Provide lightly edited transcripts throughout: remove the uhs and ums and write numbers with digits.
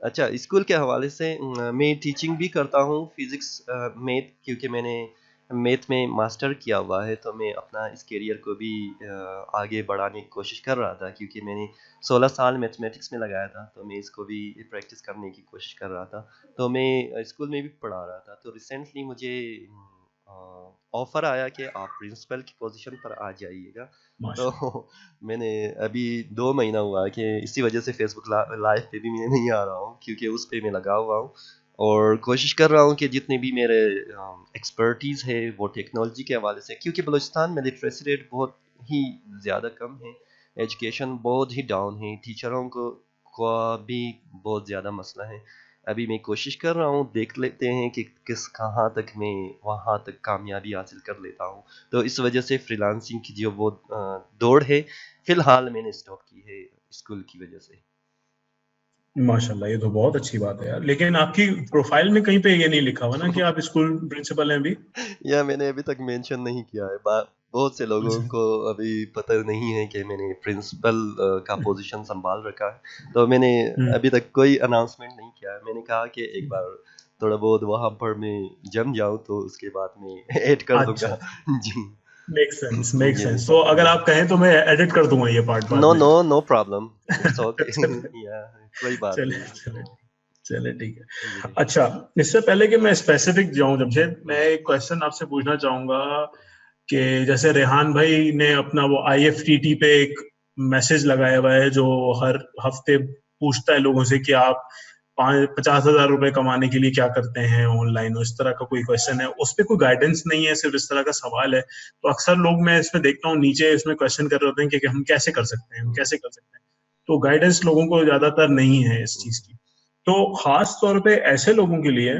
اچھا اسکول کے حوالے سے میں ٹیچنگ بھی کرتا ہوں فزکس میتھ، کیونکہ میں نے میتھ میں ماسٹر کیا ہوا ہے، تو میں اپنا اس کیریئر کو بھی آگے بڑھانے کی کوشش کر رہا تھا، کیونکہ میں نے 16 سال میتھمیٹکس میں لگایا تھا، تو میں اس کو بھی پریکٹس کرنے کی کوشش کر رہا تھا، تو میں اسکول میں بھی پڑھا رہا تھا، تو ریسنٹلی مجھے آفر آیا کہ آپ پرنسپل کی پوزیشن پر آ جائیے گا، تو ماشاء میں نے ابھی 2 مہینہ ہوا کہ اسی وجہ سے فیس بک لائف پہ بھی میں نہیں آ رہا ہوں، کیونکہ اس پہ میں لگا ہوا ہوں اور کوشش کر رہا ہوں کہ جتنے بھی میرے ایکسپرٹیز ہے وہ ٹیکنالوجی کے حوالے سے، کیونکہ بلوچستان میں لٹریسی ریٹ بہت ہی زیادہ کم ہے، ایجوکیشن بہت ہی ڈاؤن ہے، ٹیچروں کو بھی بہت زیادہ مسئلہ ہے، ابھی میں کوشش کر رہا ہوں، دیکھ لیتے ہیں کہ کہاں تک میں وہاں تک کامیابی حاصل کر لیتا ہوں، تو اس وجہ سے فری لانسنگ کی جو وہ دوڑ ہے فی الحال میں نے اسٹاپ کی ہے اسکول کی وجہ سے۔ اللہ، یہ تو بہت اچھی بات ہے یار، لیکن آپ کی پروفائل میں کہیں پہ یہ نہیں لکھا ہوا نا کہ آپ اسکول پرنسپل ہیں ابھی؟ یا میں نے ابھی تک مینشن نہیں کیا ہے، بہت سے لوگوں اچھا کو ابھی پتہ نہیں ہے کہ میں نے پرنسپل کا پوزیشن سنبھال رکھا ہے، تو میں نے ابھی تک کوئی اناؤنسمنٹ نہیں کیا ہے، میں نے کہا کہ ایک بار تھوڑا بہت وہاں پر میں جم جاؤں تو اس کے بعد میں ایڈ کر دوں اچھا، گا۔ جی میک سینس میک جی سینس، تو اگر جی، آپ کہیں تو میں ایڈٹ کر دوں گا یہ پارٹ بعد نو میں۔ نو نو پرابلم، اٹس اوکے، چلے یا کوئی بات چلے نہیں۔ چلے چلے ٹھیک ہے۔ جی جی اچھا، اس سے پہلے کہ میں اسپیسیفک جاؤں جمشید، میں ایک کوشچن آپ سے پوچھنا چاہوں گا کہ جیسے ریحان بھائی نے اپنا وہ آئی ایف ٹی ٹی پہ ایک میسج لگایا ہوا ہے جو ہر ہفتے پوچھتا ہے لوگوں سے کہ آپ 50,000 روپے کمانے کے لیے کیا کرتے ہیں آن لائن، اس طرح کا کوئی کوشچن ہے، اس پہ کوئی گائیڈنس نہیں ہے، صرف اس طرح کا سوال ہے، تو اکثر لوگ میں اس میں دیکھتا ہوں نیچے اس میں کوشچن کر رہے ہوتے ہیں کہ ہم کیسے کر سکتے ہیں، ہم کیسے کر سکتے ہیں، تو گائیڈنس لوگوں کو زیادہ تر نہیں ہے اس چیز کی، تو خاص طور پہ ایسے لوگوں کے لیے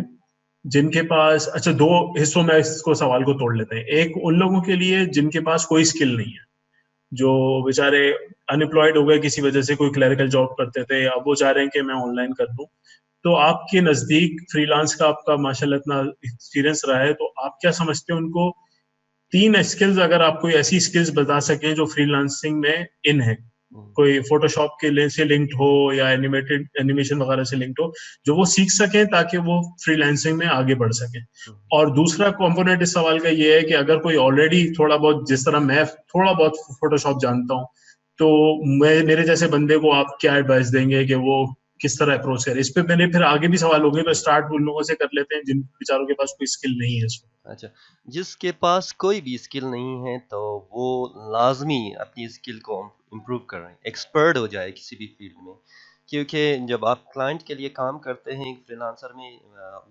جن کے پاس، اچھا دو حصوں میں اس کو سوال کو توڑ لیتے ہیں، ایک ان لوگوں کے لیے جن کے پاس کوئی اسکل نہیں ہے، جو بیچارے انپلائڈ ہو گئے کسی وجہ سے، کوئی کلیریکل جاب کرتے تھے، اب وہ چاہ رہے ہیں کہ میں آن لائن کر دوں، تو آپ کے نزدیک فری لانس کا آپ کا ماشاء اللہ اتنا ایکسپیرینس رہا ہے، تو آپ کیا سمجھتے ہیں ان کو 3 اسکلز، اگر آپ کوئی ایسی اسکلز بتا سکیں جو فری لانسنگ میں ان ہے، کوئی فوٹو شاپ کے سے لنکڈ ہو یا اینیمیشن وغیرہ سے لنکڈ ہو، جو وہ سیکھ سکیں تاکہ وہ فری لانسنگ میں آگے بڑھ سکیں، اور دوسرا کمپونیٹ اس سوال کا یہ ہے کہ اگر کوئی آلریڈی تھوڑا بہت، جس طرح میں تھوڑا بہت فوٹو شاپ جانتا ہوں، تو میرے جیسے بندے کو آپ کیا ایڈوائس دیں گے کہ وہ کس طرح اپروچ کرے اس پہ؟ میں نے پھر آگے بھی سوال ہوں گے، تو اسٹارٹ ان لوگوں سے کر لیتے ہیں جن بیچاروں کے پاس کوئی اسکل نہیں ہے اس وقت۔ اچھا، جس کے پاس کوئی بھی اسکل نہیں ہے تو وہ لازمی اپنی اسکل کو امپروو کریں، ایکسپرٹ ہو جائے کسی بھی فیلڈ میں، کیونکہ جب آپ کلائنٹ کے لیے کام کرتے ہیں فری لانسر میں،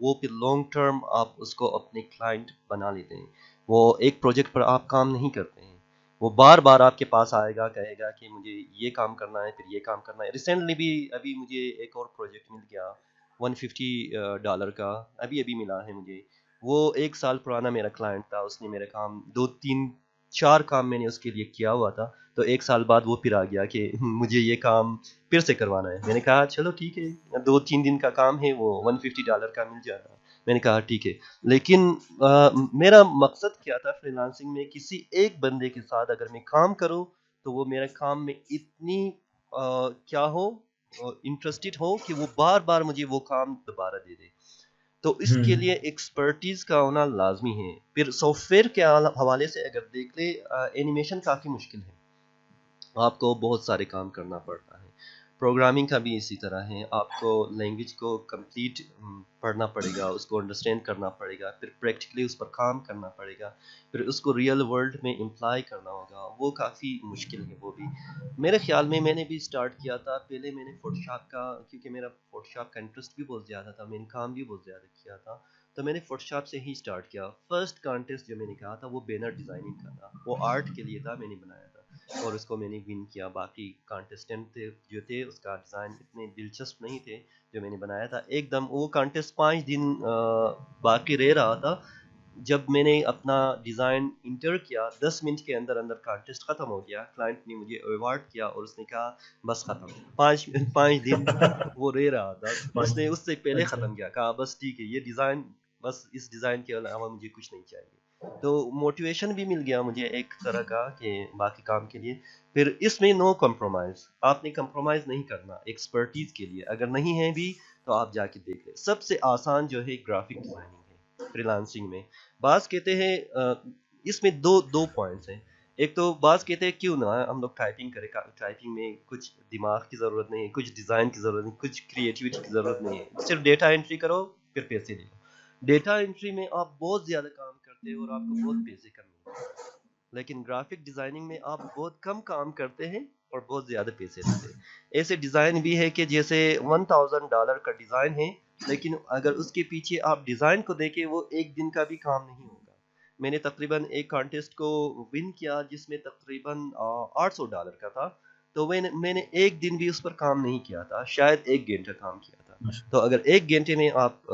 وہ پھر لانگ ٹرم آپ اس کو اپنے کلائنٹ بنا لیتے ہیں، وہ ایک پروجیکٹ پر آپ کام نہیں کرتے ہیں، وہ بار بار آپ کے پاس آئے گا، کہے گا کہ مجھے یہ کام کرنا ہے، پھر یہ کام کرنا ہے۔ ریسنٹلی بھی ابھی مجھے ایک اور پروجیکٹ مل گیا $150 کا، ابھی ملا ہے مجھے، وہ 1 سال پرانا میرا کلائنٹ تھا، اس نے میرا کام 2 3 4 کام میں نے اس کے لیے کیا ہوا تھا، تو 1 سال بعد وہ پھر آ گیا کہ مجھے یہ کام پھر سے کروانا ہے، میں نے کہا چلو ٹھیک ہے، 2 3 دن کا کام ہے، وہ $150 کا مل جائے گا، میں نے کہا ٹھیک ہے، لیکن میرا مقصد کیا تھا فری لانسنگ میں، کسی ایک بندے کے ساتھ اگر میں کام کروں تو وہ میرے کام میں اتنی کیا ہو، انٹرسٹڈ ہو کہ وہ بار بار مجھے وہ کام دوبارہ دے دے، تو اس کے لیے ایکسپرٹیز کا ہونا لازمی ہے۔ پھر سافٹ ویئر کے حوالے سے اگر دیکھ لیں، اینیمیشن کافی مشکل ہے، آپ کو بہت سارے کام کرنا پڑتا ہے، پروگرامنگ کا بھی اسی طرح ہے، آپ کو لینگویج کو کمپلیٹ پڑھنا پڑے گا، اس کو انڈرسٹینڈ کرنا پڑے گا، پھر پریکٹیکلی اس پر کام کرنا پڑے گا، پھر اس کو ریئل ورلڈ میں امپلائی کرنا ہوگا، وہ کافی مشکل ہے وہ بھی۔ میرے خیال میں نے بھی اسٹارٹ کیا تھا پہلے، میں نے فوٹو شاپ کا، کیونکہ میرا فوٹو شاپ کا انٹرسٹ بھی بہت زیادہ تھا، میں نے کام بھی بہت زیادہ کیا تھا، تو میں نے فوٹو شاپ سے ہی اسٹارٹ کیا۔ فرسٹ کانٹیسٹ جو میں نے کہا تھا وہ بینر ڈیزائننگ کا تھا، وہ آرٹ کے لیے تھا، میں نے بنایا تھا اور اس کو میں نے ون کیا، باقی کانٹیسٹنٹ تھے جو تھے اس کا ڈیزائن اتنے دلچسپ نہیں تھے جو میں نے بنایا تھا، ایک دم وہ کانٹیسٹ 5 دن باقی رہ رہا تھا، جب میں نے اپنا ڈیزائن انٹر کیا 10 منٹ کے اندر اندر کانٹیسٹ ختم ہو گیا، کلائنٹ نے مجھے ایوارڈ کیا اور اس نے کہا بس ختم، 5 دن وہ رہ رہا تھا، اس نے اس سے پہلے اچھا، ختم کیا، کہا بس ٹھیک ہے یہ ڈیزائن، بس اس ڈیزائن کے علاوہ مجھے کچھ نہیں چاہیے، تو موٹیویشن بھی مل گیا مجھے ایک طرح کا کہ باقی کام کے لیے، پھر اس میں نو کمپرومائز، آپ نے کمپرومائز نہیں کرنا ایکسپرٹیز کے لیے، اگر نہیں ہے بھی تو آپ جا کے دیکھ لیں. سب سے آسان جو ہے گرافک ڈیزائننگ ہے فری لانسنگ میں. بعض کہتے ہیں اس میں دو پوائنٹس ہیں. ایک تو بعض کہتے ہیں کیوں نہ ہم لوگ ٹائپنگ کریں. ٹائپنگ میں کچھ دماغ کی ضرورت نہیں ہے, کچھ ڈیزائن کی ضرورت نہیں, کچھ کریٹیوٹی کی ضرورت نہیں ہے, صرف ڈیٹا انٹری کرو پھر پیسے لے لو. ڈیٹا انٹری میں آپ بہت زیادہ کام کرتے ہو اور آپ کو بہت پیسے کم ملتے ہیں, لیکن گرافک ڈیزائننگ میں آپ بہت کم کام کرتے ہیں اور بہت زیادہ پیسے لیتے ہیں. ایسے ڈیزائن بھی ہے کہ جیسے $1000 کا ڈیزائن ہے, لیکن اگر اس کے پیچھے آپ ڈیزائن کو دیکھیں وہ ایک دن کا بھی کام نہیں ہوگا. میں نے تقریباً ایک کانٹیسٹ کو ون کیا جس میں تقریباً $800 کا تھا, تو میں نے ایک دن بھی اس پر کام نہیں کیا تھا, شاید 1 گھنٹہ کام کیا تھا. تو اگر 1 گھنٹے میں آپ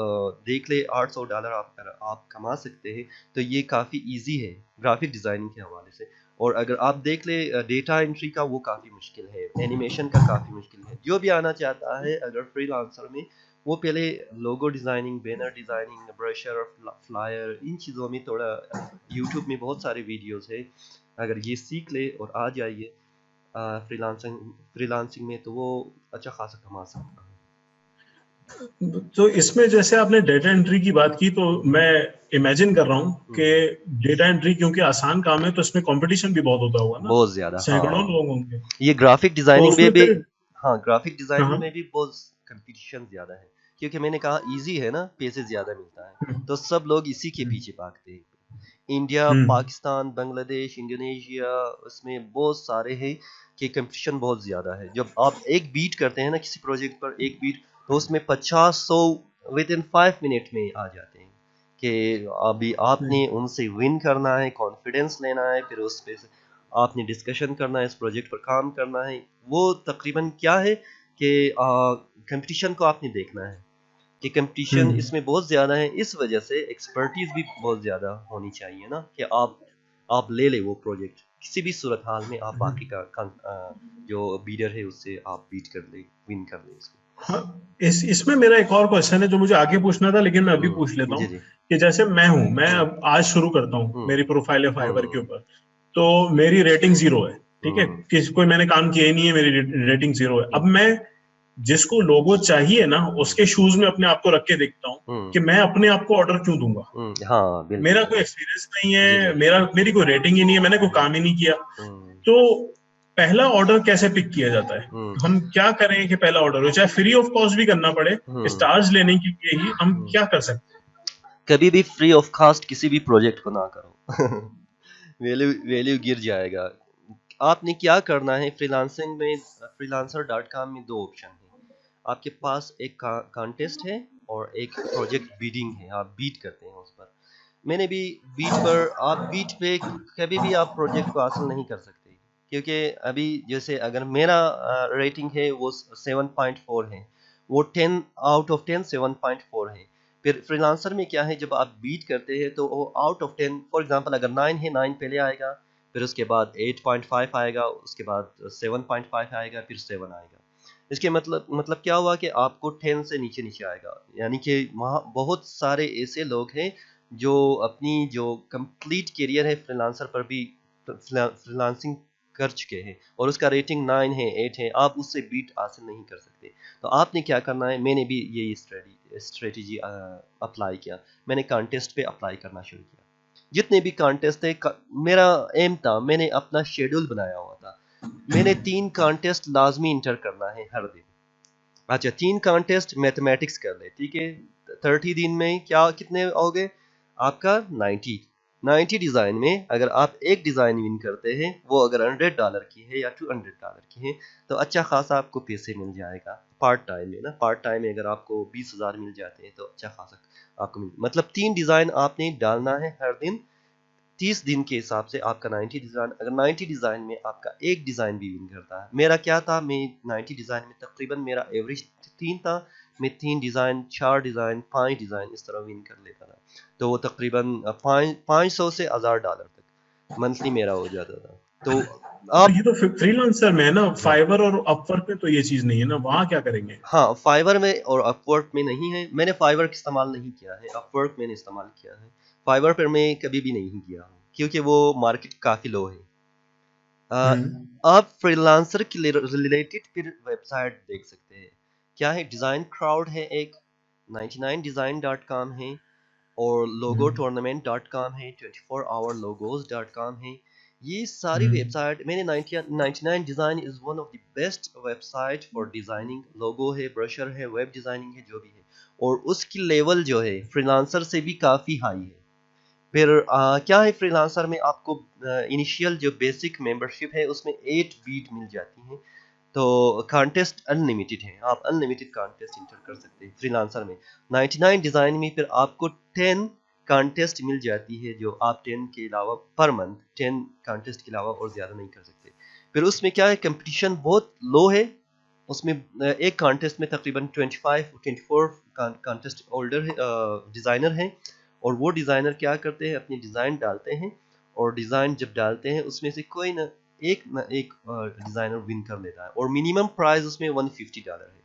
دیکھ لیں $800 آپ کما سکتے ہیں تو یہ کافی ایزی ہے گرافک ڈیزائننگ کے حوالے سے. اور اگر آپ دیکھ لیں ڈیٹا انٹری کا وہ کافی مشکل ہے, اینیمیشن کا کافی مشکل ہے. جو بھی آنا چاہتا ہے اگر فری لانسر میں, وہ پہلے logo designing, banner designing, brochure, flyer, ان چیزوں میں تھوڑا یوٹیوب میں بہت سارے ویڈیوز ہیں, اگر یہ سیکھ لے اور آ جائیے فری لانسنگ میں تو وہ اچھا خاصا کما سکتا ہے. تو اس میں جیسے آپ نے ڈیٹا انٹری کی بات کی, تو میں امیجن کر رہا ہوں کہ ڈیٹا انٹری کیونکہ آسان کام ہے تو اس میں کمپٹیشن بھی بہت ہوتا ہوگا نا, بہت زیادہ. سینکڑوں ہاں, لوگ ہوں گے. یہ گرافک تو ڈیزائننگ اس میں میں بھی, پھر ہاں گرافک ڈیزائننگ ہاں میں بھی بہت کمپٹیشن زیادہ ہے, کیونکہ میں نے کہا ایزی ہے نا, پیسے زیادہ ملتا ہے, تو سب لوگ اسی کے پیچھے بھاگتے ہیں. انڈیا, پاکستان, بنگلہ دیش, انڈونیشیا, اس میں بہت سارے ہیں کہ کمپٹیشن بہت زیادہ ہے. جب آپ ایک بیٹ کرتے ہیں نا کسی پروجیکٹ پر, ایک بیٹ, تو اس میں 50-100 within 5 منٹ میں آ جاتے ہیں کہ ابھی آپ نے ان سے ون کرنا ہے, کانفیڈینس لینا ہے, پھر اس پہ آپ نے ڈسکشن کرنا ہے, اس پروجیکٹ پر کام کرنا ہے. وہ تقریباً کیا ہے کہ کمپٹیشن کو آپ نے دیکھنا ہے کہ کمپٹیشن اس میں بہت زیادہ ہے. اس وجہ سے ایکسپرٹیز بھی بہت زیادہ ہونی چاہیے نا, کہ آپ لے لیں وہ پروجیکٹ کسی بھی صورت حال میں, آپ باقی کا جو بیڈر ہے اس سے آپ بیٹ کر لیں, ون کر لیں اس کو. ہاں, اس میں میرا ایک اور کوشچن ہے جو مجھے آگے پوچھنا تھا, لیکن میں ابھی پوچھ لیتا ہوں جی جی. کہ جیسے میں اب آج شروع کرتا ہوں, میری پروفائل ہے فائبر کے اوپر, تو میری ریٹنگ 0 ہے, ٹھیک ہے, کوئی میں نے کام کیا ہی نہیں ہے, میری ریٹنگ 0 ہے. اب میں جس کو لوگو چاہیے نا اس کے شوز میں اپنے آپ کو رکھ کے دیکھتا ہوں کہ میں اپنے آپ کو آرڈر کیوں دوں گا. ہاں بالکل, میرا کوئی ایکسپیرینس نہیں ہے, میری کوئی ریٹنگ ہی نہیں ہے, میں نے کوئی کام ہی نہیں کیا. تو پہلا آرڈر کیسے پک کیا جاتا ہے؟ ہم کیا کریں کہ پہلا آرڈر ہو, چاہے فری آف کاسٹ بھی کرنا پڑے, اسٹارز لینے کے لیے ہی ہم کیا کر سکتے ہیں؟ کبھی بھی فری آف کاسٹ کسی بھی پروجیکٹ کو نہ کرو, ویلیو گر جائے گا. آپ نے کیا کرنا ہے فری لانسنگ میں, freelancer.com میں 2 آپشن ہیں. آپ کے پاس ایک کانٹیسٹ ہے اور ایک پروجیکٹ بیڈنگ ہے, آپ بیٹ کرتے ہیں اس پر. میں نے بھی بیٹ پہ کبھی بھی آپ پروجیکٹ کو حاصل نہیں کر سکتے, کیونکہ ابھی جیسے اگر میرا ریٹنگ ہے وہ 7.4 ہے, وہ 10 آؤٹ آف 10 7.4 ہے. پھر فری لانسر میں کیا ہے, جب آپ بیٹ کرتے ہیں تو وہ آؤٹ آف 10, فار ایگزامپل اگر 9 ہے, 9 پہلے آئے گا, پھر اس کے بعد 8.5 آئے گا, اس کے بعد 7.5 آئے گا, پھر 7 آئے گا. اس کے مطلب کیا ہوا کہ آپ کو 10 سے نیچے آئے گا. یعنی کہ وہاں بہت سارے ایسے لوگ ہیں جو اپنی جو کمپلیٹ کیریئر ہے فری لانسر پر بھی فری لانسنگ کر چکے ہیں, اور اس کا ریٹنگ 9 ہے, 8 ہے, آپ اس سے بیٹ حاصل نہیں کر سکتے. تو آپ نے کیا کرنا ہے, میں نے بھی یہی اسٹریٹجی اپلائی کیا. میں نے کانٹیسٹ پہ اپلائی کرنا شروع کیا. جتنے بھی کانٹیسٹ تھے, میرا ایم تھا, میں نے اپنا شیڈول بنایا ہوا تھا, میں نے 3 کانٹیسٹ لازمی انٹر کرنا ہے ہر دن. اچھا 3 کانٹیسٹ میتھمیٹکس کر لے, ٹھیک ہے, 30 دن میں کتنے ہو گئے آپ کا 90 ڈیزائن میں. اگر آپ ایک ڈیزائن ون کرتے ہیں, وہ اگر $100 کی ہے یا $200 کی ہے, تو اچھا خاصا آپ کو پیسے مل جائے گا پارٹ ٹائم میں نا. پارٹ ٹائم میں اگر آپ کو 20,000 مل جاتے ہیں تو اچھا خاصا آپ کو مطلب 3 ڈیزائن آپ نے ڈالنا ہے ہر دن. 30 دن کے حساب سے آپ کا 90 ڈیزائن, اگر 90 ڈیزائن میں آپ کا ایک ڈیزائن بھی ون کرتا ہے. میرا کیا تھا, میں 90 ڈیزائن میں تقریباً میرا ایوریج 3 تھا, میں 3 ڈیزائن, 4 ڈیزائن, 5 ڈیزائن اس طرح ون کر لیتا تھا. تو وہ تقریباً $500 سے $1,000 تک منتھلی میرا ہو جاتا تھا. تو آپ یہ تو فری لانسر میں ہے نا, فائبر اور اپ ورک میں تو یہ چیز نہیں ہے نا, وہاں کیا کریں گے؟ ہاں, فائبر میں اور اپ ورک میں نہیں ہے. میں نے فائبر استعمال نہیں کیا ہے, اپ ورک میں نے استعمال کیا ہے. فائبر پر میں کبھی بھی نہیں کیا ہوں کیونکہ وہ مارکیٹ کافی لو ہے. آپ فری لانسر کے ریلیٹڈ پھر ویب سائٹ دیکھ سکتے ہیں کیا ہے ڈیزائن کراؤڈ ہے ایک, 99design.com ہے, اور لوگو ٹورنامنٹ ڈاٹ کام ہے, 24hourlogos.com ہے. یہ ساری ویب سائٹ میں نے 99 design is one of the best website for designing. Logo ہے, برشر ہے, ویب ڈیزائننگ ہے, جو بھی ہے, اور اس کی لیول جو ہے فری لانسر سے بھی کافی ہائی ہے. پھر کیا ہے فری لانسر میں آپ کو انیشیل جو بیسک ممبرشپ ہے اس میں 8 بیٹ مل جاتی ہیں. تو کانٹیسٹ ان لمیٹڈ ہے, آپ ان لمیٹڈ کانٹیسٹ انٹر کر سکتے ہیں فری لانسر میں. 99 ڈیزائن میں پھر آپ کو 10 کانٹیسٹ مل جاتی ہے, جو آپ 10 کے علاوہ پر منتھ 10 کانٹیسٹ کے علاوہ اور زیادہ نہیں کر سکتے. پھر اس میں کیا ہے کمپٹیشن بہت لو ہے. اس میں ایک کانٹیسٹ میں تقریباً 24 کانٹیسٹ ہولڈر ڈیزائنر ہیں, اور وہ ڈیزائنر کیا کرتے ہیں اپنی ڈیزائن ڈالتے ہیں, اور ڈیزائن جب ڈالتے ہیں اس میں سے کوئی نہ ایک ڈیزائنر ون کر لیتا ہے, اور منیمم پرائز اس میں $150 ہے.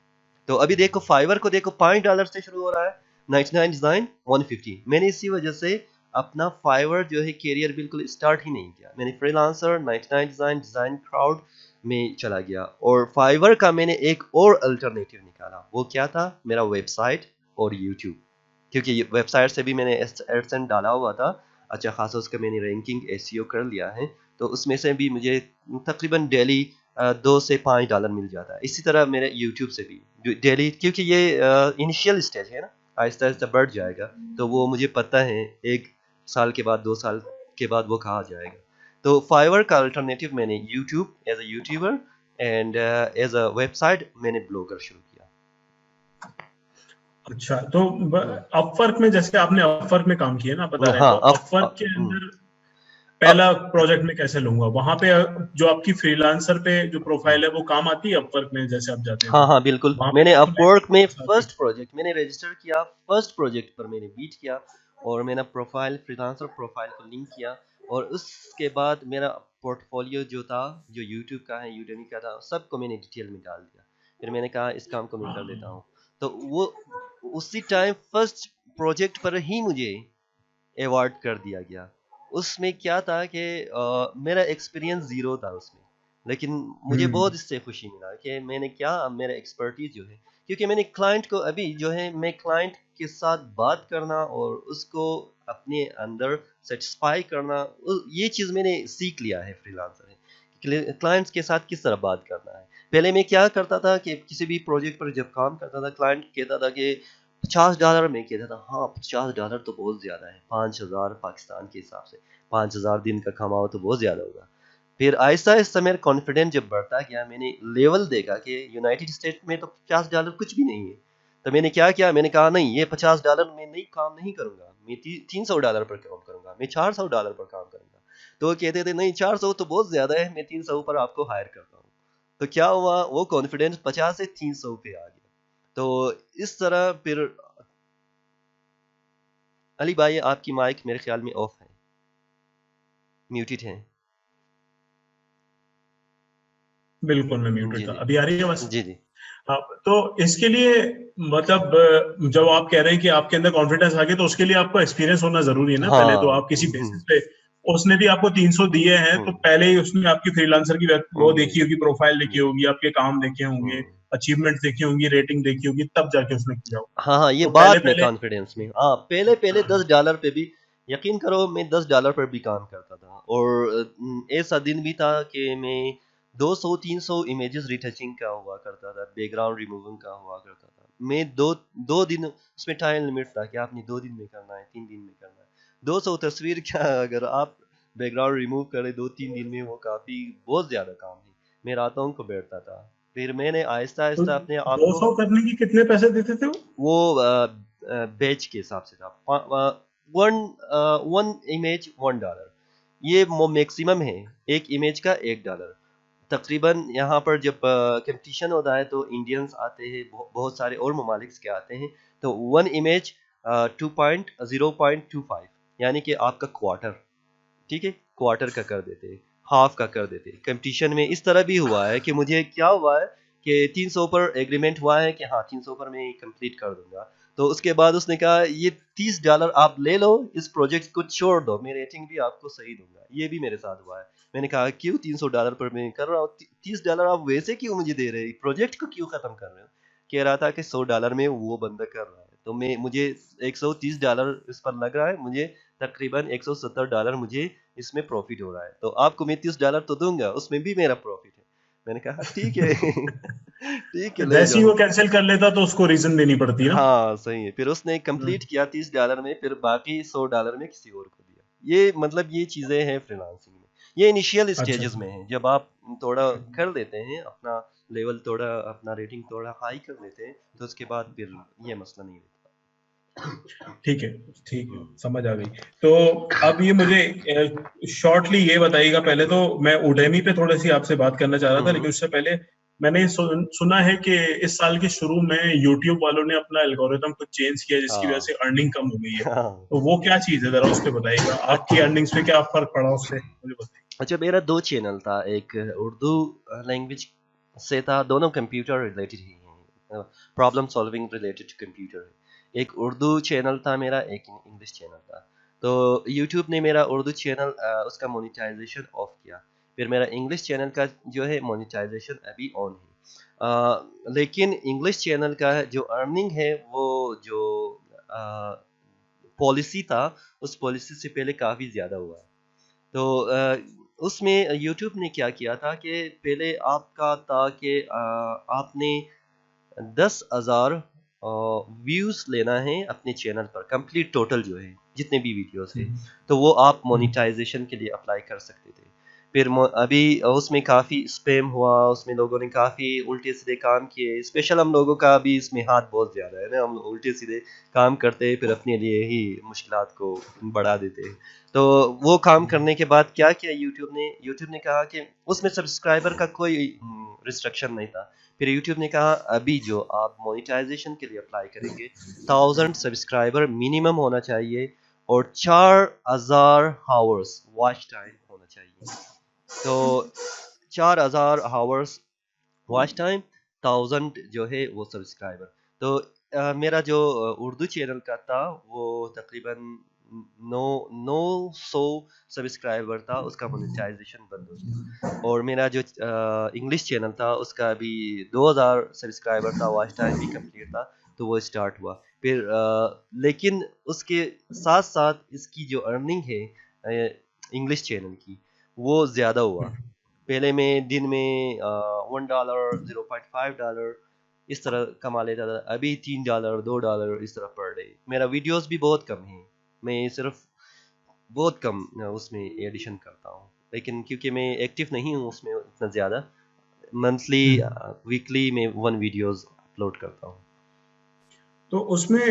تو ابھی دیکھو فائیور کو دیکھو $5 سے شروع ہو رہا ہے, 99 ڈیزائن 150. میں نے اسی وجہ سے اپنا فائیور جو ہے کیریئر بالکل اسٹارٹ ہی نہیں کیا. میں نے فری لانسر 99 ڈیزائن کراؤڈ میں چلا گیا, اور فائیور کا میں نے ایک اور الٹرنیٹیو نکالا. وہ کیا تھا, میرا ویب سائٹ اور یوٹیوب, کیونکہ ویب سائٹ سے بھی میں نے ایڈسنس ڈالا ہوا تھا. اچھا خاصا اس کا میں نے رینکنگ SEO کر لیا ہے, تو اس میں سے بھی مجھے تقریباً ڈیلی $2 سے $5 مل جاتا ہے. اسی طرح میرے یوٹیوب سے بھی ڈیلی, کیونکہ یہ انیشیل اسٹیج ہے نا, آہستہ آہستہ بڑھ جائے گا, تو وہ مجھے پتہ ہے 1 سال کے بعد 2 سال کے بعد وہ کہا جائے گا. تو فائیور کا الٹرنیٹیو میں نے YouTube as a YouTuber and as a website میں نے بلاگر شروع کیا. اچھا, تو اپ ورک میں جیسے آپ نے اپ ورک میں کام کیا نا بتا رہے ہیں, تو اپ ورک کے اندر پہلا پروجیکٹ میں کیسے لوں گا, وہاں پہ جو آپ کی فری لانسر پہ جو پروفائل ہے وہ کام آتی ہے اپ ورک میں جیسے آپ جاتے ہیں؟ ہاں بالکل. میں نے اپ ورک میں فرسٹ پروجیکٹ میں نے رجسٹر کیا, فرسٹ پروجیکٹ پر میں نے بیٹ کیا, اور میں نے پروفائل فری لانسر پروفائل کو لنک کیا, اور اس کے بعد میرا پورٹ فولیو جو تھا, جو یوٹیوب کا ہے, یوڈیمی کا تھا, سب کو میں نے ڈیٹیل میں ڈال دیا. پھر میں نے کہا اس کام کو میں کر لیتا ہوں. تو وہ اسی ٹائم فرسٹ پروجیکٹ پر ہی مجھے ایوارڈ کر دیا گیا. اس میں کیا تھا کہ میرا ایکسپیرینس زیرو تھا اس میں, لیکن مجھے بہت اس سے خوشی ملا کہ میں نے کیا میرا ایکسپرٹیز جو ہے, کیونکہ میں نے کلائنٹ کو ابھی جو ہے میں کلائنٹ کے ساتھ بات کرنا اور اس کو اپنے اندر سیٹسفائی کرنا, یہ چیز میں نے سیکھ لیا ہے فری لانسر ہے, کلائنٹس کے ساتھ کس طرح بات کرنا ہے. پہلے میں کیا کرتا تھا کہ کسی بھی پروجیکٹ پر جب کام کرتا تھا, کلائنٹ کہتا تھا کہ $50, میں کہتا تھا ہاں $50 تو بہت زیادہ ہے, 5,000 پاکستان کے حساب سے 5,000 دن کا کماؤ تو بہت زیادہ ہوگا. پھر آہستہ آہستہ میرا کانفیڈینس جب بڑھتا گیا, میں نے لیول دیکھا کہ یونائٹڈ اسٹیٹ میں تو $50 کچھ بھی نہیں ہے. تو میں نے کیا کیا, میں نے کہا نہیں, یہ $50 میں نہیں کام نہیں کروں گا, میں $300 پر کام کروں گا, میں $400 پر کام کروں گا. تو وہ کہتے تھے نہیں 400 تو بہت زیادہ ہے, میں 300 پر آپ کو ہائر کرتا ہوں. تو کیا ہوا, وہ کانفیڈینس 50 سے 300 پہ آ گیا. تو اس طرح پھر علی بھائی آپ کی مائک میرے خیال میں آف ہے, میوٹڈ ہے. بالکل میں میوٹڈ تھا, ابھی آ رہی ہے بس. جی جی. تو اس کے لیے مطلب جب آپ کہہ رہے ہیں کہ آپ کے اندر کانفیڈنس آ گیا, تو اس کے لیے آپ کو ایکسپیرینس ہونا ضروری ہے نا. پہلے تو آپ کسی بیسس پہ, اس نے بھی آپ کو 300 دیے ہیں, تو پہلے ہی اس نے آپ کی فری لانسر کی وہ دیکھی ہوگی, پروفائل دیکھی ہوگی, آپ کے کام دیکھے ہوں گے, اچیومنٹ دیکھی ہوں گی, ریٹنگ دیکھی ہوگی, تب جا کے اس نے کیا ہوگا. ہاں یہ بات میں کانفیڈینس میں, پہلے $10 پہ بھی یقین کرو, میں $10 پر بھی کام کرتا تھا, اور ایسا دن بھی تھا کہ میں 200-300 امیجز ریٹچنگ کا ہوا کرتا تھا, بیک گراؤنڈ ریموونگ کا ہوا کرتا تھا. میں دو دن, اس میں ٹائم لمٹ تھا کہ آپ نے 2 دن میں کرنا ہے, 3 دن میں کرنا ہے. 200 تصویر کیا, اگر آپ بیک گراؤنڈ ریموو کرے 2-3 دن میں, وہ کافی بہت زیادہ کام ہے. میں راتوں کو بیٹھتا تھا. پھر میں نے آہستہ آہستہ اپنے آپ کو 200 کرنے کی کتنے پیسے دیتے تھے وہ بیچ کے حساب سے تھا, 1 امیج $1, یہ میکسیمم ہے, ایک امیج کا $1. تقریباً یہاں پر جب کمپٹیشن ہوتا ہے تو انڈینس آتے ہیں, بہت سارے اور ممالک کے آتے ہیں, تو 1 امیج 0.25, یعنی کہ آپ کا کوارٹر, ٹھیک ہے, کوارٹر کا کر دیتے, ہاف کا کر دیتے. کمپٹیشن میں اس طرح بھی ہوا ہے کہ مجھے کیا ہوا ہے کہ 300 پر ایگریمنٹ ہوا ہے کہ ہاں 300 پر میں کمپلیٹ کر دوں گا. تو اس کے بعد اس نے کہا یہ $30 آپ لے لو, اس پروجیکٹ کو چھوڑ دو, میں ریٹنگ بھی آپ کو صحیح دوں گا. یہ بھی میرے ساتھ ہوا ہے. میں نے کہا کیوں $300 پر میں کر رہا ہوں, $30 آپ ویسے کیوں مجھے دے رہے, پروجیکٹ کو کیوں ختم کر رہے ہو. کہہ رہا تھا کہ $100 میں وہ بندہ کر رہا ہے، تو مجھے $130 اس پر لگ رہا ہے، مجھے تقریباً $170 مجھے اس میں پروفٹ ہو رہا ہے، تو آپ کو میں $30 تو دوں گا، اس میں بھی میرا پروفٹ ہے. میں نے کہا ٹھیک ہے ٹھیک ہے لے جیسے ہی جاؤ. وہ کینسل کر لیتا تو اس کو ریزن دینی پڑتی نا. ہاں صحیح ہے. پھر اس نے کمپلیٹ کیا $30 میں، پھر باقی $100 میں کسی اور کو دیا. یہ مطلب یہ چیزیں ہیں فری لانسنگ میں. یہ انیشیل اچھا اسٹیجز میں ہیں، جب آپ تھوڑا کر لیتے ہیں اپنا لیول، تھوڑا اپنا ریٹنگ تھوڑا ہائی کر لیتے ہیں، تو اس کے بعد پھر یہ مسئلہ نہیں ہوتا. ٹھیک ہے ٹھیک ہے، سمجھ آ گئی. تو اب یہ مجھے شارٹلی یہ بتائیے گا، پہلے تو میں اوڈیمی پہ تھوڑی سی آپ سے بات کرنا چاہ رہا تھا، لیکن اس سے پہلے میں نے سنا ہے کہ اس سال کے شروع میں یوٹیوب والوں نے اپنا الگوریتم کچھ چینج کیا، جس کی وجہ سے ارننگ کم ہو گئی ہے. تو وہ کیا چیز ہے، ذرا اس پہ بتائیے گا. آپ کی ارننگس پہ کیا فرق پڑا اس سے مجھے بتائیے. اچھا، میرا 2 چینل تھا، ایک اردو لینگویج سے تھا، دونوں کمپیوٹر ریلیٹڈ ہی ہیں، problem solving related to computer. ایک اردو چینل تھا میرا، ایک انگلش چینل تھا. تو یوٹیوب نے میرا اردو چینل اس کا مونیٹائزیشن آف کیا، پھر میرا انگلش چینل کا جو ہے مونیٹائزیشن ابھی آن ہے. لیکن انگلش چینل کا جو ارننگ ہے وہ جو پالیسی تھا، اس پالیسی سے پہلے کافی زیادہ ہوا. تو اس میں یوٹیوب نے کیا کیا تھا کہ پہلے آپ کا تھا کہ آپ نے 10,000 ویوز لینا ہے اپنے چینل پر، کمپلیٹ ٹوٹل جو ہے جتنے بھی ویڈیوز ہیں، تو وہ آپ مونیٹائزیشن کے لیے اپلائی کر سکتے تھے. پھر ابھی اس میں کافی اسپیم ہوا، اس میں لوگوں نے کافی الٹے سیدھے کام کیے. اسپیشل ہم لوگوں کا بھی اس میں ہاتھ بہت زیادہ ہے نا، ہم الٹے سیدھے کام کرتے ہیں، پھر اپنے لیے ہی مشکلات کو بڑھا دیتے ہیں. تو وہ کام کرنے کے بعد کیا کیا یوٹیوب نے کہا کہ اس میں سبسکرائبر کا کوئی ریسٹرکشن نہیں تھا. پھر یوٹیوب نے کہا ابھی جو آپ مونیٹائزیشن کے لیے اپلائی کریں گے 1000 سبسکرائبر منیمم ہونا چاہیے اور 4000 ہاورس واچ ٹائم ہونا چاہیے. تو 4000 ہاورس واچ ٹائم، 1000 جو ہے وہ سبسکرائبر. تو میرا جو اردو چینل کا تھا وہ تقریباً 900 سبسکرائبر تھا، اس کا مونیٹائزیشن بند ہو گیا. اور میرا جو انگلش چینل تھا اس کا ابھی 2000 سبسکرائبر تھا، واچ ٹائم بھی کمپلیٹ تھا، تو وہ اسٹارٹ ہوا. پھر لیکن اس کے ساتھ ساتھ اس کی جو ارننگ ہے انگلش چینل کی وہ زیادہ ہوا. پہلے میں دن میں $1 $0.5 اس طرح کما لیتا تھا، ابھی $3 $2 اس طرح پر ڈے. میرا ویڈیوز بھی بہت کم ہیں، میں صرف بہت کم اس میں ایڈیشن کرتا ہوں، لیکن کیونکہ میں ایکٹیو نہیں ہوں اس میں اتنا زیادہ، منتھلی ویکلی میں 1 ویڈیوز اپلوڈ کرتا ہوں. تو اس میں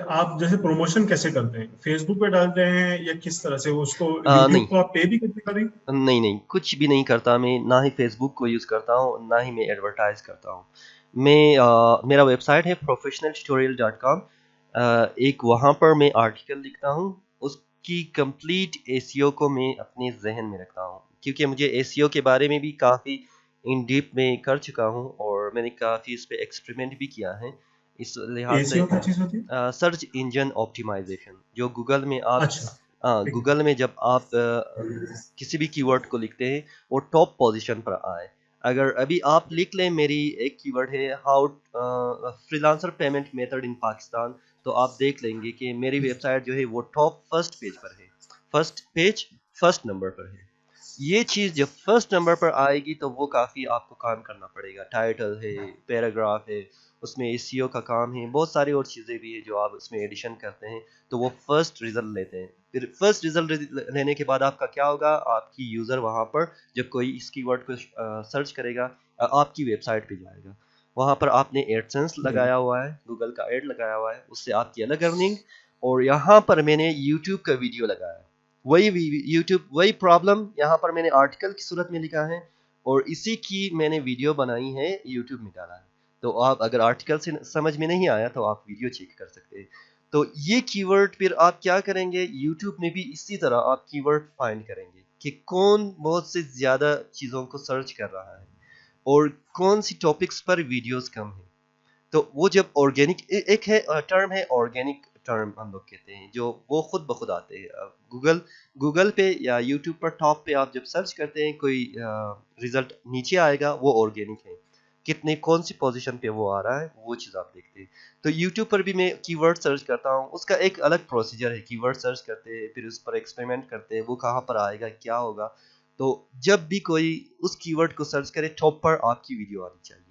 آپ جیسے پروموشن کیسے کرتے ہیں، فیس بک پہ ڈالتے ہیں یا کس طرح سے اس کو نہیں یوٹیوب کو آپ پے بھی کریں؟ نہیں کچھ بھی نہیں کرتا میں، نہ ہی فیس بک کو یوز کرتا ہوں، نہ ہی میں ایڈورٹائز کرتا ہوں. میں میرا ویب سائٹ ہے professionaltutorial.com. ایک وہاں پر میں آرٹیکل لکھتا ہوں، اس کی کمپلیٹ ACO کو میں اپنے ذہن میں رکھتا ہوں، کیونکہ مجھے ACO کے بارے میں بھی کافی ان ڈیپ میں کر چکا ہوں اور میں نے کافی اس پہ ایکسپریمنٹ بھی کیا ہے. اس لحاظ سے ACO کیا چیز ہوتی ہے؟ سرچ انجن آپٹیمائزیشن، جو گوگل میں آپ اچھا گوگل میں جب آپ کسی بھی کی ورڈ کو لکھتے ہیں وہ ٹاپ پوزیشن پر آئے. اگر ابھی آپ لکھ لیں، میری ایک کی ورڈ ہے how freelancer payment method in Pakistan, تو آپ دیکھ لیں گے کہ میری ویب سائٹ جو ہے وہ ٹاپ فرسٹ پیج پر ہے، فرسٹ پیج فرسٹ نمبر پر ہے. یہ چیز جب فرسٹ نمبر پر آئے گی تو وہ کافی آپ کو کام کرنا پڑے گا. ٹائٹل ہے، پیراگراف ہے، اس میں SEO کا کام ہے، بہت ساری اور چیزیں بھی ہیں جو آپ اس میں ایڈیشن کرتے ہیں، تو وہ فرسٹ رزلٹ لیتے ہیں. پھر فرسٹ رزلٹ لینے کے بعد آپ کا کیا ہوگا، آپ کی یوزر وہاں پر جب کوئی اس کی ورڈ کو سرچ کرے گا آپ کی ویب سائٹ پہ جائے گا، وہاں پر آپ نے ایڈسنس لگایا ہوا ہے، گوگل کا ایڈ لگایا ہوا ہے، اس سے آپ کی الگ ارننگ. اور یہاں پر میں نے یوٹیوب کا ویڈیو لگایا، وہی یوٹیوب وہی پرابلم یہاں پر میں نے آرٹیکل کی صورت میں لکھا ہے اور اسی کی میں نے ویڈیو بنائی ہے، یوٹیوب میں ڈالا ہے. تو آپ اگر آرٹیکل سے سمجھ میں نہیں آیا تو آپ ویڈیو چیک کر سکتے ہیں. تو یہ کی ورڈ پھر آپ کیا کریں گے، یوٹیوب میں بھی اسی طرح آپ کی ورڈ فائنڈ کریں گے کہ کون بہت سے زیادہ چیزوں کو سرچ کر رہا ہے اور کون سی ٹاپکس پر ویڈیوز کم ہیں. تو وہ جب آرگینک ایک ہے ٹرم ہے، آرگینک ٹرم ہم لوگ کہتے ہیں، جو وہ خود بخود آتے ہیں گوگل پہ یا یوٹیوب پر ٹاپ پہ آپ جب سرچ کرتے ہیں کوئی رزلٹ نیچے آئے گا وہ آرگینک ہے. کتنے کون سی پوزیشن پہ وہ آ رہا ہے وہ چیز آپ دیکھتے ہیں. تو یوٹیوب پر بھی میں کی ورڈ سرچ کرتا ہوں, اس کا ایک الگ پروسیجر ہے. کی ورڈ سرچ کرتے ہیں, پھر اس پر ایکسپیریمنٹ کرتے ہیں, وہ کہاں پر آئے گا, کیا ہوگا. تو جب بھی کوئی اس کی ورڈ کو سرچ کرے ٹاپ پر آپ کی ویڈیو آنی چاہیے.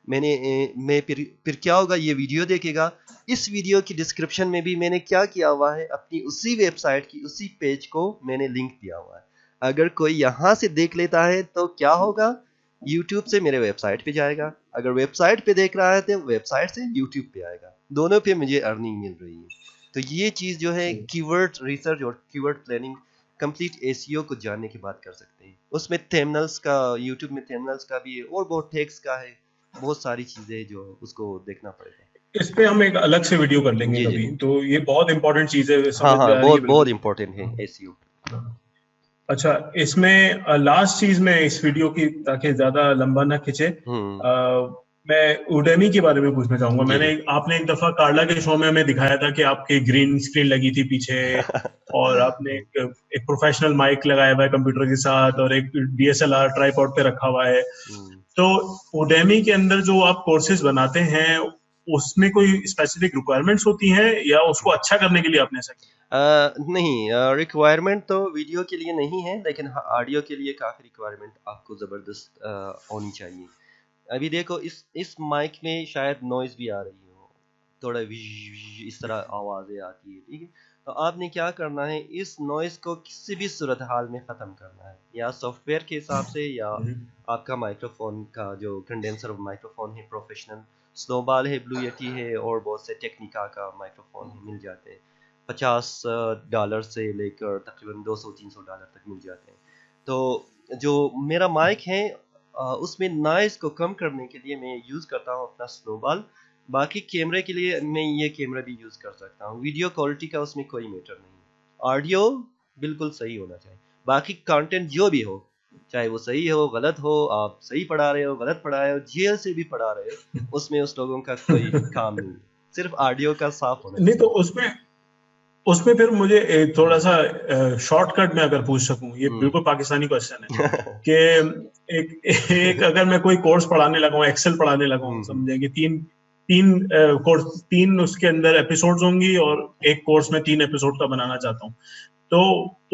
میں پھر کیا ہوگا, یہ ویڈیو دیکھے گا, اس ویڈیو کی ڈسکرپشن میں بھی میں نے کیا کیا ہوا ہے, اپنی اسی ویب سائٹ کی اسی پیج کو میں نے لنک دیا ہوا ہے. اگر کوئی یہاں سے دیکھ لیتا ہے تو کیا ہوگا, یوٹیوب سے میرے ویب سائٹ پہ جائے گا. اگر ویب سائٹ پہ دیکھ رہا ہے تو ویب سائٹ سے یوٹیوب پہ آئے گا. دونوں پہ مجھے ارننگ مل رہی ہے. تو یہ چیز جو ہے کی ورڈ ریسرچ اور کی ورڈ پلاننگ کمپلیٹ ایسیو کو جاننے کے بعد کر سکتے ہیں. اس میں تھمبنیلز کا, یوٹیوب میں تھمبنیلز کا بھی ہے, اور بہت ٹیکس کا ہے, بہت ساری چیزیں جو اس کو دیکھنا پڑے گا. اس پہ ہم ایک الگ سے ویڈیو کر لیں گے جی کبھی. تو یہ بہت امپورٹنٹ چیز ہے, ہاں سمجھ ہاں, میں آ رہی ہے بہت بہت بالکل. امپورٹنٹ ہے ایسیو. اچھا, اس میں لاسٹ چیز میں اس ویڈیو کی, تاکہ زیادہ لمبا نہ کھنچے, میں اوڈیمی کے بارے میں پوچھنا چاہوں گا. میں نے آپ نے ایک دفعہ کارلا کے شو میں ہمیں دکھایا تھا کہ آپ کی گرین اسکرین لگی تھی پیچھے, اور آپ نے ایک پروفیشنل مائک لگایا ہوا ہے کمپیوٹر کے ساتھ, اور ایک DSLR ٹرائیپوڈ پہ رکھا ہوا ہے. تو اوڈیمی کے اندر جو آپ کورسز بناتے ہیں, اس میں کوئی اسپیسیفک ریکوائرمنٹس ہوتی ہیں, یا اس کو اچھا کرنے کے لیے آپ نے ایسا کیا؟ نہیں, ریکوائرمنٹ تو ویڈیو کے لیے نہیں ہے, لیکن آڈیو کے لیے کافی ریکوائرمنٹ آپ کو زبردست ہونی چاہیے. ابھی دیکھو اس مائک میں شاید نوائز بھی آ رہی ہو, تھوڑا اس طرح آوازیں آتی ہے, ٹھیک ہے. تو آپ نے کیا کرنا ہے, اس نوائز کو کسی بھی صورتحال میں ختم کرنا ہے, یا سافٹ ویئر کے حساب سے, یا آپ کا مائکرو فون کا جو کنڈینسر مائکرو فون ہے پروفیشنل, سنو بال ہے, بلو یٹی ہے, اور بہت سے ٹیکنیکا کا مائکرو فون ہے, مل جاتے ہیں. $50 سے لے کر تقریباً $200-300 تک مل جاتے ہیں. تو جو میرا مائک ہے, اس میں نائز کو کم کرنے کے لیے میں یوز کرتا ہوں اپنا سنو بال. باقی کیمرے کے لیے میں یہ کیمرہ بھی یوز کر سکتا ہوں. ویڈیو کوالٹی کا اس میں کوئی میٹر نہیں, آڈیو بالکل صحیح ہونا چاہیے. باقی کانٹینٹ جو بھی ہو, چاہے وہ صحیح ہو غلط ہو, آپ صحیح پڑھا رہے ہو غلط پڑھا رہے ہو, جیل سے بھی پڑھا رہے ہو, اس میں اس لوگوں کا کوئی کام نہیں ہے. صرف آڈیو کا صاف ہونا نہیں, چاہیے. تو اس میں پھر مجھے تھوڑا سا شارٹ کٹ میں اگر پوچھ سکوں, یہ بالکل پاکستانی کوشچن ہے, کہ ایک اگر میں کوئی کورس پڑھانے لگا ہوں, ایکسل پڑھانے لگا ہوں, سمجھیں کہ تین اس کے اندر ایپیسوڈز ہوں گی, اور ایک کورس میں 3 ایپیسوڈ کا بنانا چاہتا ہوں, تو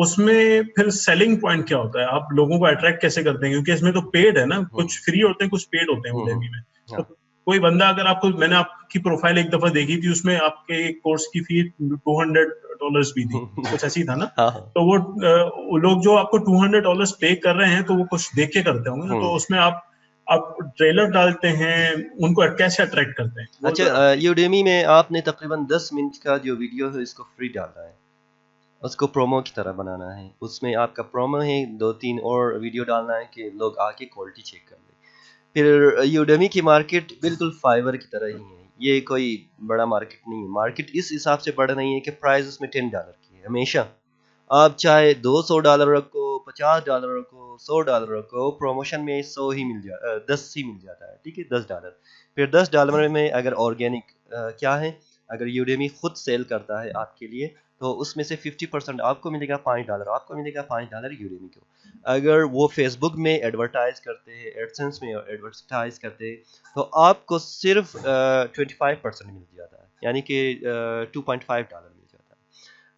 اس میں پھر سیلنگ پوائنٹ کیا ہوتا ہے, آپ لوگوں کو اٹریکٹ کیسے کرتے ہیں, کیونکہ اس میں تو پیڈ ہے نا, کچھ فری ہوتے ہیں کچھ پیڈ ہوتے ہیں Udemy میں. تو کوئی بندہ اگر آپ کو, میں نے آپ کی پروفائل ایک دفعہ دیکھی تھی, اس میں آپ کے ایک کورس کی فی $200 بھی تھی, کچھ ایسی تھا نا, تو وہ لوگ جو آپ کو $200 پے کر رہے ہیں, تو وہ کچھ دیکھ کے کرتے ہوں گے. تو اس میں آپ ٹریلر ڈالتے ہیں, ان کو کیسے اٹریکٹ کرتے ہیں؟ اچھا, یوڈیمی میں آپ نے تقریباً 10 منٹ کا جو ویڈیو ہے اس کو فری ڈالنا ہے, اس کو پرومو کی طرح بنانا ہے. اس میں آپ کا پرومو ہے, 2-3 اور ویڈیو ڈالنا ہے کہ لوگ آ کے کوالٹی چیک کر لیں. پھر یوڈیمی کی مارکیٹ بالکل فائبر کی طرح ہی ہے, یہ کوئی بڑا مارکیٹ نہیں ہے. مارکیٹ اس حساب سے بڑا نہیں ہے کہ پرائز اس میں $10 کی ہے. ہمیشہ آپ چاہے $200 رکھو, $50 رکھو, $100 رکھو, پروموشن میں 10 ہی مل جاتا ہے, ٹھیک ہے, $10. پھر $10 میں اگر آرگینک کیا ہے, اگر یوڈیمی خود سیل کرتا ہے آپ کے لیے, تو اس میں سے 50% آپ کو ملے گا, $5 آپ کو ملے گا, $5 یوڈیمی کو. اگر وہ فیس بک میں ایڈورٹائز کرتے ہیں, ایڈسنس میں ایڈورٹائز کرتے ہیں, تو آپ کو صرف 25% مل جاتا ہے, یعنی کہ $2.5 مل جاتا ہے.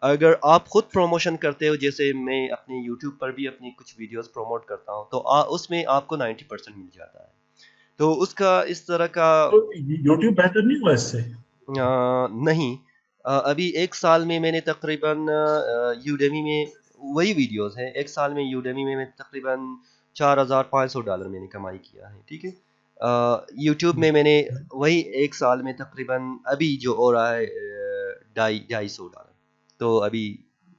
اگر آپ خود پروموشن کرتے ہو, جیسے میں اپنے یوٹیوب پر بھی اپنی کچھ ویڈیوز پروموٹ کرتا ہوں, تو اس میں آپ کو 90% مل جاتا ہے. تو اس کا اس طرح کا یوٹیوب بہتر نہیں ہوا اس سے؟ نہیں, ابھی 1 سال میں نے تقریباً یوڈیمی میں وہی ویڈیوز ہیں, 1 سال میں یوڈیمی میں تقریباً $4,500 میں نے کمائی کیا ہے, ٹھیک ہے. یوٹیوب میں نے وہی 1 سال میں تقریباً ابھی جو ہو رہا ہے $250. تو ابھی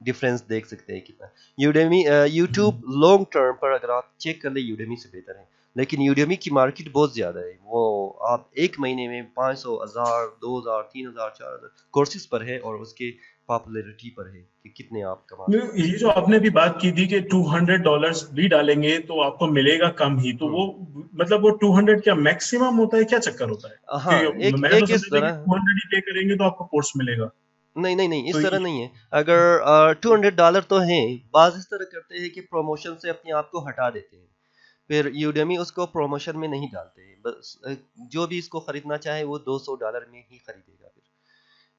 ڈفرینس دیکھ سکتے ہیں کتنا. یوٹیوب لانگ ٹرم پر اگر آپ چیک کر لیں یوڈیمی سے بہتر ہے, لیکن یوڈیمی کی مارکیٹ بہت زیادہ ہے. وہ آپ ایک مہینے میں 500, 1000, 2000, 3000, 4000 کورسز پر ہے, اور اس کے پاپولیرٹی پر ہے کہ کتنے آپ کما. یہ جو آپ نے بھی بات کی تھی کہ $200 بھی ڈالیں گے تو آپ کو ملے گا کم ہی, تو وہ مطلب وہ 200 کیا میکسیمم ہوتا ہے, کیا چکر ہوتا ہے؟ ہاں, میں تو ایک اس سمجھتا کہ طرح 200 ہی پے کریں گے تو آپ کو کورس ملے گا. نہیں, اس طرح نہیں ہے. اگر $200 تو ہیں, بعض اس طرح کرتے ہیں کہ پروموشن سے اپنے آپ کو ہٹا دیتے ہیں. پھر یوڈیمی اس کو پروموشن میں نہیں ڈالتے، بس جو بھی اس کو خریدنا چاہے وہ $200 میں ہی خریدے گا.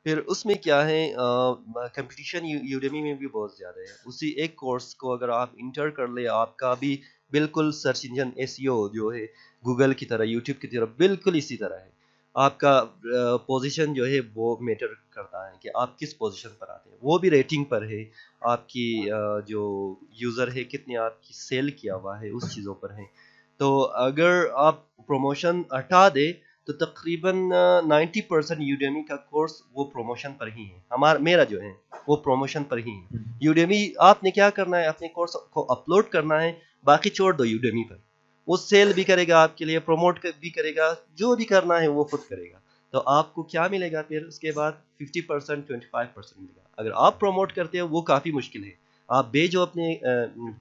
پھر اس میں کیا ہے، کمپٹیشن یوڈیمی میں بھی بہت زیادہ ہے. اسی ایک کورس کو اگر آپ انٹر کر لیں، آپ کا بھی بالکل سرچ انجن SEO جو ہے گوگل کی طرح، یوٹیوب کی طرح بالکل اسی طرح ہے. آپ کا پوزیشن جو ہے وہ میٹر کرتا ہے کہ آپ کس پوزیشن پر آتے ہیں، وہ بھی ریٹنگ پر ہے. آپ کی جو یوزر ہے کتنے آپ کی سیل کیا ہوا ہے اس چیزوں پر ہے. تو اگر آپ پروموشن ہٹا دے تو تقریباً 90% یوڈیمی کا کورس وہ پروموشن پر ہی ہے. میرا جو ہے وہ پروموشن پر ہی ہے. یوڈیمی آپ نے کیا کرنا ہے، اپنے کورس کو اپلوڈ کرنا ہے، باقی چھوڑ دو یوڈیمی پر. وہ سیل بھی کرے گا آپ کے لیے، پروموٹ بھی کرے گا، جو بھی کرنا ہے وہ خود کرے گا. تو آپ کو کیا ملے گا پھر اس کے بعد 50% 25% ملے گا. اگر آپ پروموٹ کرتے ہو وہ کافی مشکل ہے. آپ بھیجو اپنے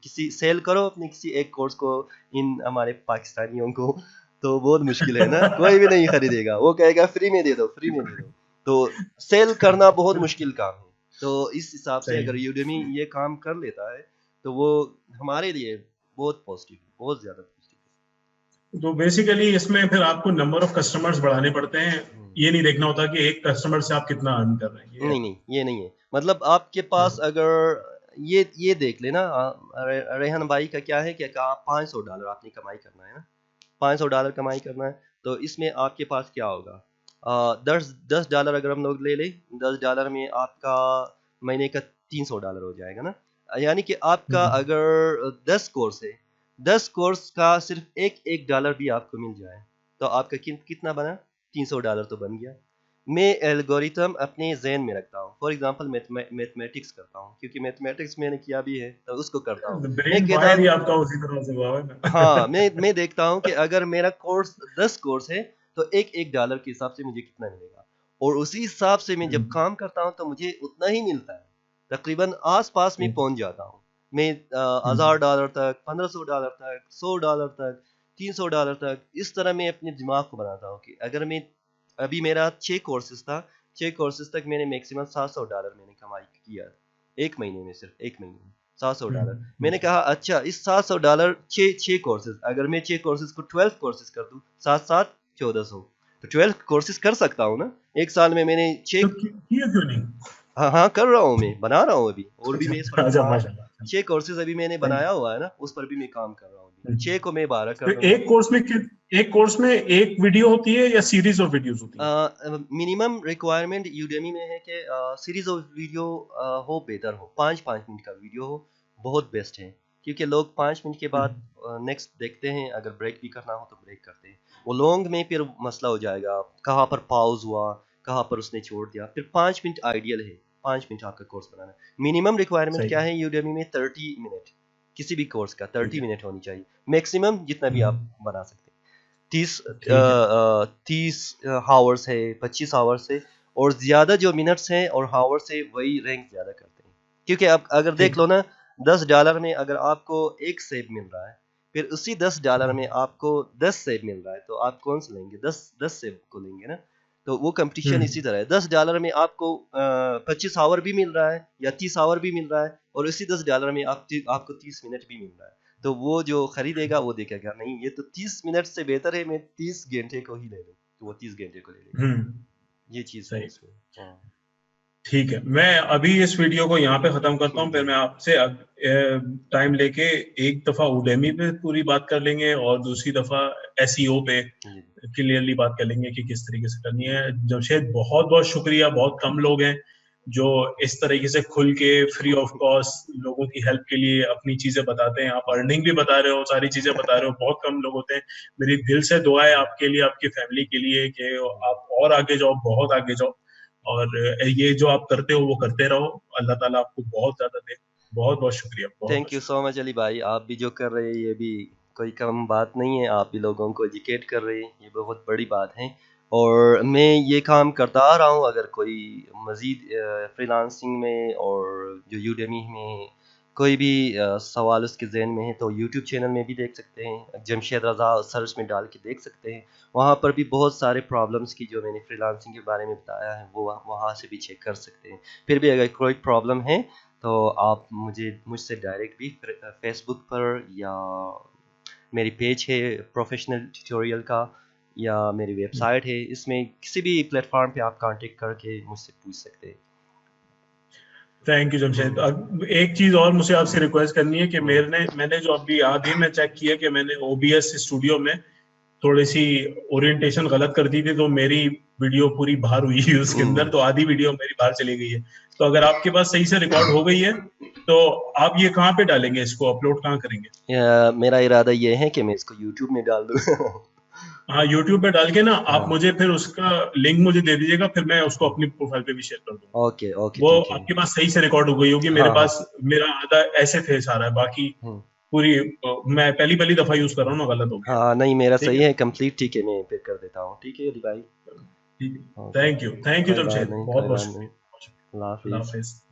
کسی سیل کرو اپنے کسی ایک کورس کو ان ہمارے پاکستانیوں کو، تو بہت مشکل ہے نا، کوئی بھی نہیں خریدے گا، وہ کہے گا فری میں دے دو، فری میں دے دو. تو سیل کرنا بہت مشکل کام ہے. تو اس حساب سے اگر یوڈیمی یہ کام کر لیتا ہے تو وہ ہمارے لیے بہت پازیٹیو ہے، بہت زیادہ پازیٹیو ہے. تو بیسیکلی اس میں پھر آپ کو نمبر آف کسٹمرز بڑھانے پڑتے ہیں، یہ نہیں دیکھنا ہوتا کہ ایک کسٹمر سے آپ کتنا ارن کر رہے ہیں. نہیں یہ نہیں ہے. مطلب آپ کے پاس اگر یہ دیکھ لینا، ریحان بھائی کا کیا ہے کہ آپ $500 آپ نے کمائی کرنا ہے نا، $500 کمائی کرنا ہے. تو اس میں آپ کے پاس کیا ہوگا، $10 اگر ہم لوگ لے لیں، $10 میں آپ کا مہینے کا $300 ہو جائے گا نا. یعنی کہ آپ کا اگر 10 کورس ہے، 10 کورس کا صرف ایک ڈالر بھی آپ کو مل جائے تو آپ کا کتنا بنا، $300 تو بن گیا. میں الگوریتم اپنے ذہن میں رکھتا ہوں. فار ایگزامپل میتھمیٹکس کرتا ہوں، کیونکہ میتھمیٹکس میں نے کیا بھی ہے تو اس کو کرتا ہوں. میں کہتا ہوں آپ کا اسی طرح سے ہوا ہے. ہاں میں دیکھتا ہوں کہ اگر میرا کورس 10 کورس ہے تو ایک ڈالر کے حساب سے مجھے کتنا ملے گا، اور اسی حساب سے میں جب کام کرتا ہوں تو مجھے اتنا ہی ملتا ہے. تقریباً آس پاس میں پہنچ جاتا ہوں میں $1000 تک، $1500 تک، $100 تک، $300 تک. اس طرح میں اپنے دماغ کو بناتا ہوں کہ اگر میں ابھی میرا 6 کورسز تھا، 6 کورسز تک میں نے میکسیمم $700 میں نے کمائی کیا ایک مہینے میں، صرف ایک مہینے میں $700. میں نے کہا اچھا اس $700 چھ کورسز، اگر میں 6 کورسز کو 12 کورسز کر دوں، 7 1400، تو 12 کورسز کر سکتا ہوں نا ایک سال میں. میں نے 6 کیوں نہیں؟ ہاں کر رہا ہوں، میں بنا رہا ہوں ابھی، اور بھی میں اس پر ماشاء اللہ. 6 کورسز ابھی میں نے بنایا ہوا ہے نا، اس پر بھی میں کام کر رہا ہوں. 6 کو میں 12 کر دوں گا. ایک کورس میں ایک ویڈیو ہوتی ہے یا سیریز آف ویڈیوز ہوتی ہے؟ منیمم ریکوائرمنٹ یوڈیمی میں ہے کہ سیریز آف ویڈیو ہو، بہتر ہو، 5 منٹ کا ویڈیو ہو، بہت بیسٹ ہے. کیونکہ لوگ 5 منٹ کے بعد نیکسٹ دیکھتے ہیں، اگر بریک بھی کرنا ہو تو بریک کرتے ہیں. وہ لانگ میں پھر مسئلہ ہو جائے گا، کہاں پر پاؤز ہوا، کہاں پر اس نے چھوڑ دیا. پھر 5 منٹ آئیڈیل ہے، 5 منٹ آپ کا کورس بنانا. منیمم ریکوائرمنٹ کیا ہے یوڈیمی میں، 30 منٹ، کسی بھی کورس کا 30 منٹ ہونی چاہیے. میکسیمم جتنا بھی آپ بنا سکتے ہیں، 30 ہاورس ہے، 25 ہاورس ہے. اور زیادہ جو منٹس ہیں اور ہاورس ہے وہی رینک زیادہ کرتے ہیں. کیونکہ اب اگر دیکھ لو نا، $10 میں اگر آپ کو ایک سیب مل رہا ہے، پھر اسی $10 میں آپ کو 10 سیب مل رہا ہے، تو آپ کون سے لیں گے؟ 10 سیب کو لیں گے نا. تو وہ کمپٹیشن اسی طرح ہے. $10 میں آپ کو 25 آور بھی مل رہا ہے یا 30 آور بھی مل رہا ہے، اور اسی $10 میں آپ کو 30 منٹ بھی مل رہا ہے. تو وہ جو خریدے گا وہ دیکھے گا نہیں یہ تو 30 منٹ سے بہتر ہے میں 30 گھنٹے کو ہی لے لوں، تو وہ 30 گھنٹے کو لے لے گا. یہ چیز ہے اس میں. ٹھیک ہے، میں ابھی اس ویڈیو کو یہاں پہ ختم کرتا ہوں، پھر میں آپ سے ٹائم لے کے ایک دفعہ اوڈیمی پہ پوری بات کر لیں گے اور دوسری دفعہ SEO پہ کلیئرلی بات کر لیں گے کہ کس طریقے سے کرنی ہے. جمشید بہت بہت شکریہ. بہت کم لوگ ہیں جو اس طریقے سے کھل کے فری آف کاسٹ لوگوں کی ہیلپ کے لیے اپنی چیزیں بتاتے ہیں. آپ ارننگ بھی بتا رہے ہو، ساری چیزیں بتا رہے ہو، بہت کم لوگ ہوتے ہیں. میری دل سے دعا ہے آپ کے لیے، آپ کی فیملی کے لیے کہ آپ اور آگے جاؤ، بہت آگے جاؤ، اور یہ جو آپ کرتے ہو وہ کرتے رہو. اللہ تعالیٰ آپ کو بہت زیادہ دے. بہت بہت شکریہ. تھینک یو سو مچ علی بھائی. آپ بھی جو کر رہے ہیں یہ بھی کوئی کم بات نہیں ہے، آپ بھی لوگوں کو ایجوکیٹ کر رہے ہیں، یہ بہت بڑی بات ہے. اور میں یہ کام کرتا آ رہا ہوں. اگر کوئی مزید فری لانسنگ میں اور جو یوڈیمی میں کوئی بھی سوال اس کے ذہن میں ہے تو یوٹیوب چینل میں بھی دیکھ سکتے ہیں، جمشید رضا سرچ میں ڈال کے دیکھ سکتے ہیں. وہاں پر بھی بہت سارے پرابلمس کی جو میں نے فری لانسنگ کے بارے میں بتایا ہے وہ وہاں سے بھی چیک کر سکتے ہیں. پھر بھی اگر کوئی پرابلم ہے تو آپ مجھ سے ڈائریکٹ بھی فیس بک پر یا میری پیج ہے پروفیشنل ٹیوٹوریل کا یا میری ویب سائٹ ہے، اس میں کسی بھی پلیٹ فارم پہ آپ کانٹیکٹ کر کے مجھ سے پوچھ سکتے ہیں. Thank you Jamshed. ایک چیز اور مجھے آپ سے ریکویسٹ کرنی ہے کہ میں نے جو ابھی آدھی میں چیک کیا کہ میں نے OBS اسٹوڈیو میں تھوڑی سی اورینٹیشن غلط کر دی تھی تو میری ویڈیو پوری باہر ہوئی ہے اس کے اندر, تو آدھی ویڈیو میری باہر چلی گئی ہے. تو اگر آپ کے پاس صحیح سے ریکارڈ ہو گئی ہے تو آپ یہ کہاں پہ ڈالیں گے, اس کو اپلوڈ کہاں کریں گے؟ میرا ارادہ یہ ہے کہ میں اس کو یوٹیوب میں ڈال دوں. ہاں یوٹیوب پہ ڈال کے نا آپ مجھے پھر اس کا لنک مجھے دے دیجیے گا, پھر میں اس کو اپنی پروفائل پہ بھی شیئر کر دوں گا. اوکے اوکے وہ ٹھیک ہے. آپ کے پاس صحیح سے ریکارڈ ہو گئی ہوگی, میرے پاس میرا آدھا ایسے فیس آ رہا ہے, باقی پوری میں پہلی دفعہ یوز کر رہا ہوں نا, غلط ہو گیا. ہاں نہیں میرا ٹھیک صحیح ہے کمپلیٹ, ٹھیک ہے میں پک کر دیتا ہوں. ٹھیک ہے علی بھائی, ہے, تھینک یو کوئی بات جمشید, نہیں بہت کوئی بہت بات نہیں. شکریہ. اللہ اللہ حافظ. حافظ.